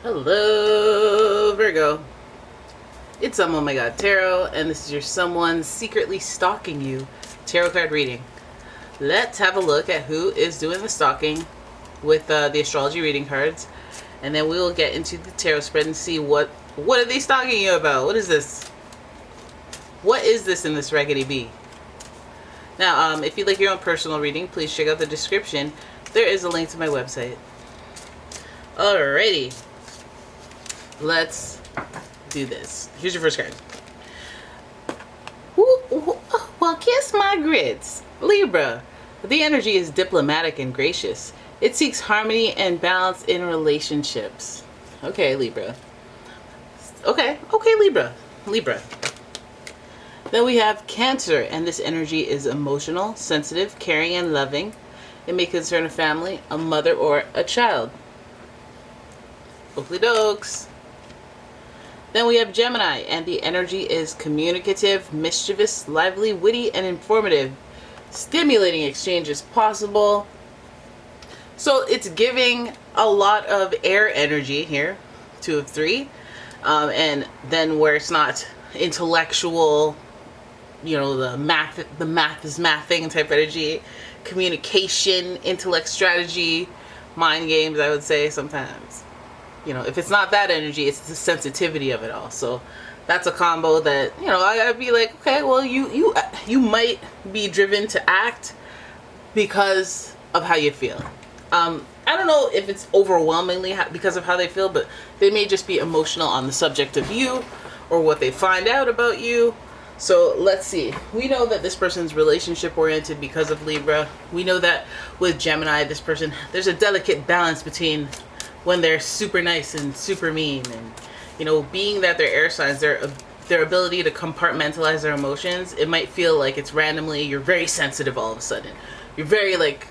Hello, Virgo. It's umomgtarot, and this is your someone secretly stalking you tarot card reading. Let's have a look at who is doing the stalking with the astrology reading cards, and then we will get into the tarot spread and see what are they stalking you about. What is this? What is this in this raggedy bee? Now, if you'd like your own personal reading, please check out the description. There is a link to my website. Alrighty. Let's do this. Here's your first card. Well, kiss my grits. Libra. The energy is diplomatic and gracious. It seeks harmony and balance in relationships. Okay, Libra. Okay, Libra. Then we have Cancer, and this energy is emotional, sensitive, caring, and loving. It may concern a family, a mother, or a child. Oakley dokes. Then we have Gemini, and the energy is communicative, mischievous, lively, witty, and informative. Stimulating exchange is possible. So it's giving a lot of air energy here, 2 of 3. And then where it's not intellectual, you know, the math is mathing type energy, communication, intellect, strategy, mind games, I would say sometimes. You know, if it's not that energy, it's the sensitivity of it all. So that's a combo that, you know, I'd be like, okay, well, you might be driven to act because of how you feel. I don't know if it's overwhelmingly because of how they feel, but they may just be emotional on the subject of you or what they find out about you. So let's see. We know that this person's relationship oriented because of Libra. We know that with Gemini, this person, there's a delicate balance between when they're super nice and super mean, and, you know, being that they're air signs, their ability to compartmentalize their emotions, it might feel like it's randomly, you're very sensitive all of a sudden. You're very, like,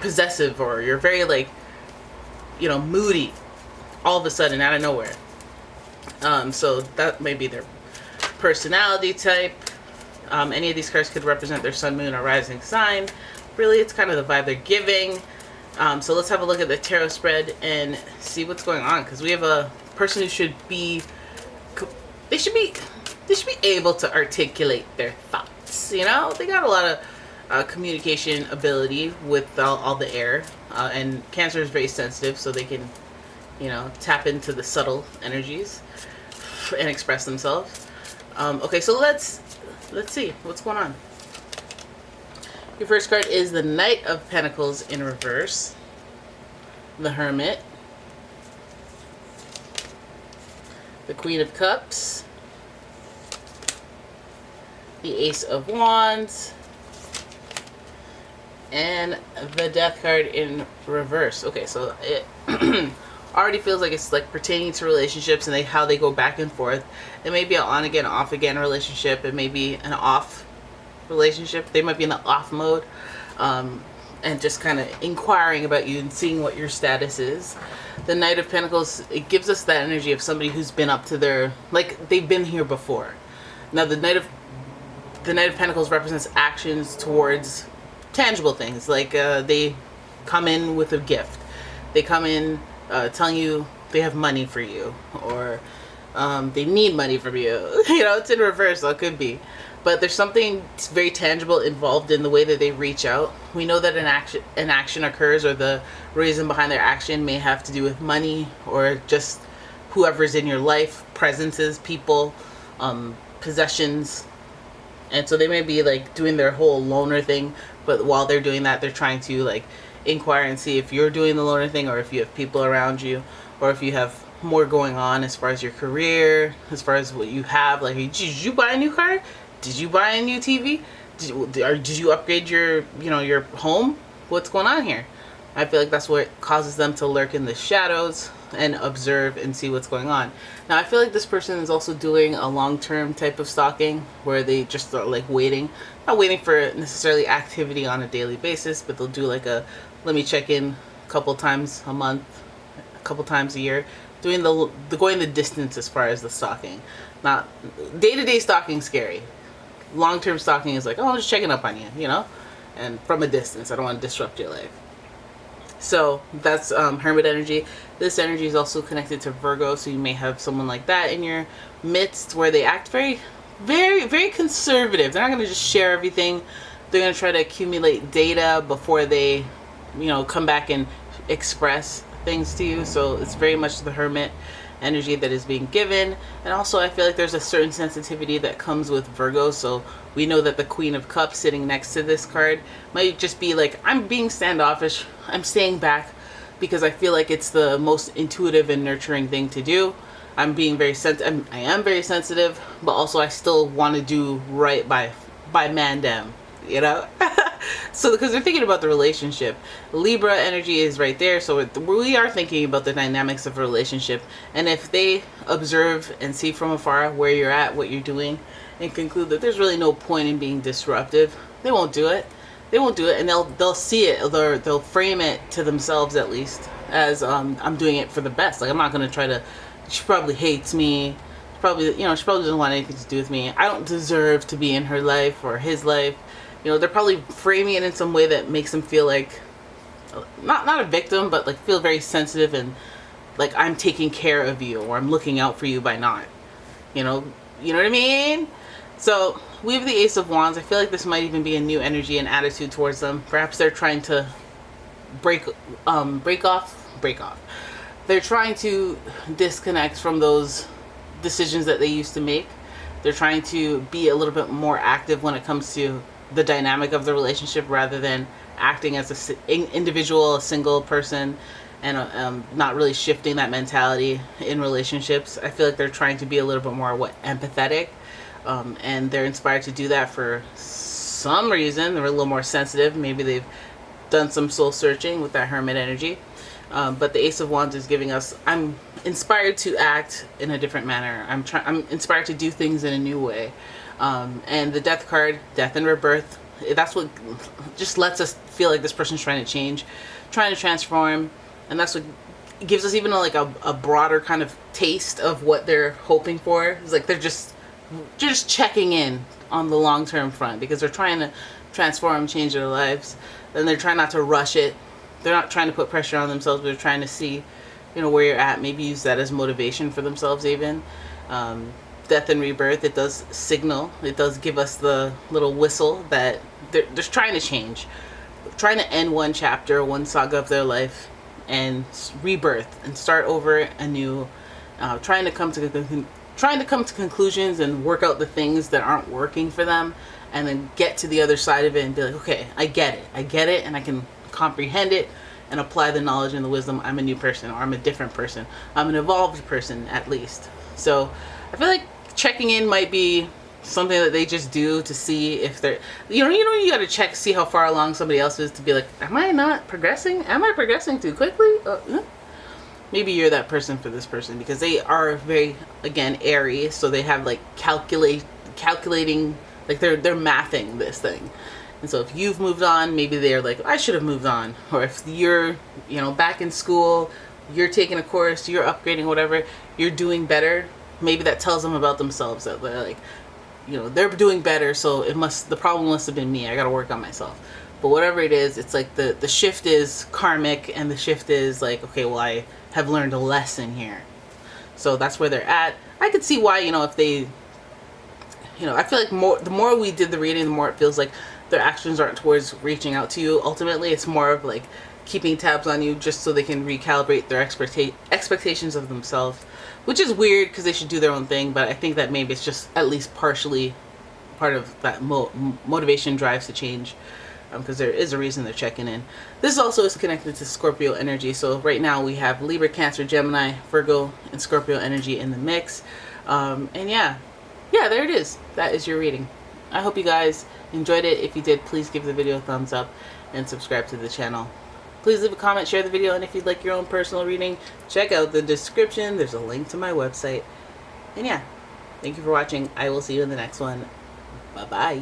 possessive, or you're very, like, you know, moody all of a sudden out of nowhere. So that may be their personality type. Any of these cards could represent their sun, moon, or rising sign. Really, it's kind of the vibe they're giving. So let's have a look at the tarot spread and see what's going on, because we have a person who should be able to articulate their thoughts. You know, they got a lot of communication ability with all the air, and Cancer is very sensitive, so they can, you know, tap into the subtle energies and express themselves. Okay, so let's see what's going on. Your first card is the Knight of Pentacles in reverse, the Hermit, the Queen of Cups, the Ace of Wands, and the Death card in reverse. Okay, so it already feels like it's like pertaining to relationships and how they go back and forth. It may be an on again, off again relationship. It may be an off relationship. They might be in the off mode, and just kind of inquiring about you and seeing what your status is. The Knight of Pentacles, it gives us that energy of somebody who's been up to their, like, they've been here before. Now the Knight of Pentacles represents actions towards tangible things, like they come in with a gift. They come in telling you they have money for you, or they need money from you. You know, it's in reverse, so it could be. But there's something very tangible involved in the way that they reach out. We know that an action occurs, or the reason behind their action may have to do with money, or just whoever's in your life, presences, people, possessions. And so they may be like doing their whole loner thing, but while they're doing that, they're trying to like inquire and see if you're doing the loner thing, or if you have people around you, or if you have more going on as far as your career, as far as what you have. Like, did you buy a new car? Did you buy a new TV? Did you upgrade your, you know, your home? What's going on here? I feel like that's what causes them to lurk in the shadows and observe and see what's going on. Now, I feel like this person is also doing a long-term type of stalking, where they just are like waiting, not waiting for necessarily activity on a daily basis, but they'll do like a, let me check in a couple times a month, a couple times a year, doing the going the distance as far as the stalking. Not day-to-day stalking, scary. Long-term stalking is like, oh, I'm just checking up on you, you know, and from a distance. I don't want to disrupt your life. So that's Hermit energy. This energy is also connected to Virgo, so you may have someone like that in your midst where they act very, very, very conservative. They're not going to just share everything. They're going to try to accumulate data before they, come back and express things to you. So it's very much the Hermit energy that is being given. And also I feel like there's a certain sensitivity that comes with Virgo. So we know that the Queen of Cups sitting next to this card might just be like, I'm being standoffish, I'm staying back because I feel like it's the most intuitive and nurturing thing to do. I'm being very I am very sensitive, but also I still want to do right by Mandem, So because they're thinking about the relationship, Libra energy is right there, so we are thinking about the dynamics of a relationship. And if they observe and see from afar where you're at, what you're doing, and conclude that there's really no point in being disruptive, they won't do it. They won't do it, and they'll see it, they'll frame it to themselves at least as I'm doing it for the best. Like, I'm not going to try to, she probably hates me, she probably doesn't want anything to do with me, I don't deserve to be in her life or his life. They're probably framing it in some way that makes them feel like not a victim, but like feel very sensitive and like I'm taking care of you or I'm looking out for you by not. You know what I mean? So we have the Ace of Wands. I feel like this might even be a new energy and attitude towards them. Perhaps they're trying to break off. They're trying to disconnect from those decisions that they used to make. They're trying to be a little bit more active when it comes to the dynamic of the relationship rather than acting as an individual, a single person, and not really shifting that mentality in relationships. I feel like they're trying to be a little bit more empathetic, and they're inspired to do that for some reason. They're a little more sensitive. Maybe they've done some soul searching with that Hermit energy. But the Ace of Wands is giving us, I'm inspired to act in a different manner. I'm inspired to do things in a new way. And the Death card, death and rebirth, that's what just lets us feel like this person's trying to change, trying to transform. And that's what gives us even a broader kind of taste of what they're hoping for. It's like they're just checking in on the long-term front because they're trying to transform, change their lives. And they're trying not to rush it. They're not trying to put pressure on themselves, but they're trying to see, where you're at. Maybe use that as motivation for themselves even. Death and rebirth, it does signal, it does give us the little whistle that they're just trying to change, trying to end one chapter, one saga of their life and rebirth and start over anew, trying to come to conclusions and work out the things that aren't working for them, and then get to the other side of it and be like, okay, I get it, and I can comprehend it and apply the knowledge and the wisdom. I'm a new person, or I'm a different person, I'm an evolved person at least. So I feel like checking in might be something that they just do to see if they're, you got to check, see how far along somebody else is, to be like, am I not progressing? Am I progressing too quickly? Maybe you're that person for this person, because they are very, again, airy. So they have like calculating, like they're mathing this thing. And so if you've moved on, maybe they're like, I should have moved on. Or if you're, back in school, you're taking a course, you're upgrading, whatever, you're doing better. Maybe that tells them about themselves, that they're like, they're doing better, so the problem must have been me. I got to work on myself. But whatever it is, it's like the shift is karmic, and the shift is like, okay, well, I have learned a lesson here. So that's where they're at. I could see why, if they, I feel like the more we did the reading, the more it feels like their actions aren't towards reaching out to you. Ultimately, it's more of like keeping tabs on you just so they can recalibrate their expectations of themselves, which is weird because they should do their own thing. But I think that maybe it's just at least partially part of that motivation drives to change, because there is a reason they're checking in. This also is connected to Scorpio energy. So right now we have Libra, Cancer, Gemini, Virgo, and Scorpio energy in the mix. And yeah, there it is. That is your reading. I hope you guys enjoyed it. If you did, please give the video a thumbs up and subscribe to the channel. Please leave a comment, share the video, and if you'd like your own personal reading, check out the description. There's a link to my website. And yeah, thank you for watching. I will see you in the next one. Bye-bye.